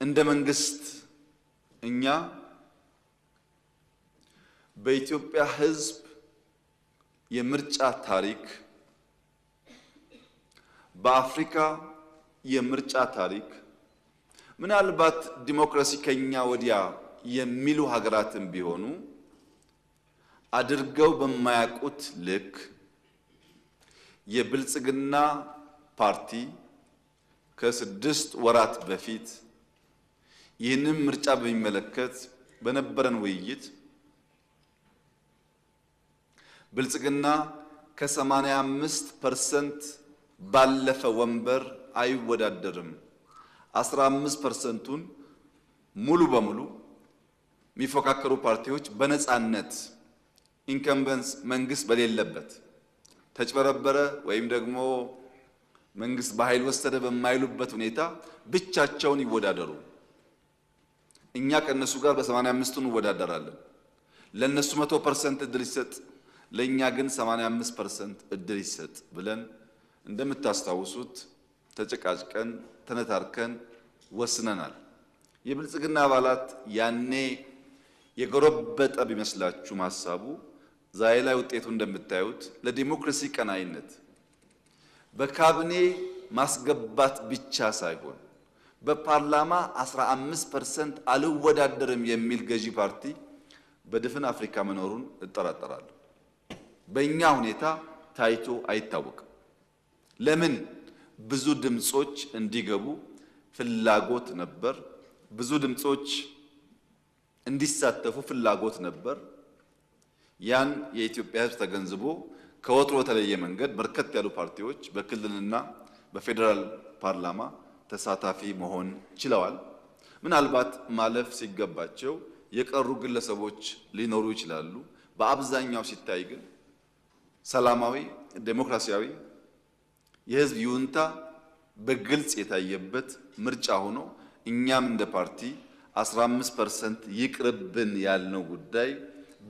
እንደ መንግስት እኛ በኢትዮጵያ ሕዝብ የምርጫ ታሪክ በአፍሪካ የምርጫ ታሪክ ምናልባት ዲሞክራሲ ከኛ ወዲያ የሚሉ ሀገራትም ቢሆኑ አድርገው በማያውቁት ልክ የብልጽግና ፓርቲ ከ6 ወራት በፊት ይህንን ምርጫ በሚመለከት በነበረን ውይይት ብልጽግና ከ85% ባለፈ ወንበር አይወዳደርም 15%ቱን ሙሉ በሙሉ የሚፎካከሩ ፓርቲዎች በነፃነት ኢንከምበንስ መንግስት በሌለበት ተጭበረበረ ወይም ደግሞ መንግስት በኃይል ወሰደ በማይሉበት ሁኔታ ብቻቸውን ይወዳደሩ እኛ ከነሱ ጋር በ85ቱ እንወዳደራለን ለነሱ 100% እድል ይሰጥ ለኛ ግን 85% እድል ይሰጥ ብለን እንደምታስታውሱት ተጨቃጭቀን ተነታርከን ወስነናል የብልጽግና አባላት ያኔ የጎረበጠ ቢመስላችሁ ሐሳቡ ዛሬ ላይ ውጤቱ እንደምታዩት ለዲሞክራሲ ቀናይነት በካቢኔ ማስገባት ብቻ ሳይሆን በፓርላማ 15% አልወዳደርም የሚል ገዢ ፓርቲ በድፍን አፍሪካ መኖሩን እጠራጠራለሁ በእኛ ሁኔታ ታይቶ አይታወቅም ለምን ብዙ ድምጾች እንዲገቡ ፍላጎት ነበር ብዙ ድምጾች እንዲሳተፉ ፍላጎት ነበር ያን የኢትዮጵያ ሕዝብ ተገንዝቦ ከወትሮ ተለየ መንገድ በርከት ያሉ ፓርቲዎች በክልልና በፌደራል ፓርላማ ተሳታፊ መሆን ችለዋል ምናልባት ማለፍ ሲገባቸው የቀሩ ግለሰቦች ሊኖሩ ይችላሉ በአብዛኛው ሲታይ ግን ሰላማዊ ዴሞክራሲያዊ የህዝብ ይሁንታ በግልጽ የታየበት ምርጫ ሆኖ እኛም እንደ ፓርቲ 15% ይቅርብን ያልነው ጉዳይ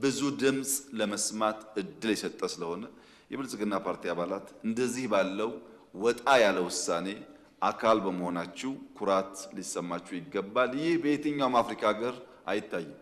ብዙ ድምጽ ለመስማት እድል የሰጠ ስለሆነ የብልጽግና ፓርቲ አባላት እንደዚህ ባለው ወጣ ያለ ውሳኔ አካል በመሆናችሁ ኩራት ሊሰማችሁ ይገባል ይህ በየትኛውም አፍሪካ ሀገር አይታይም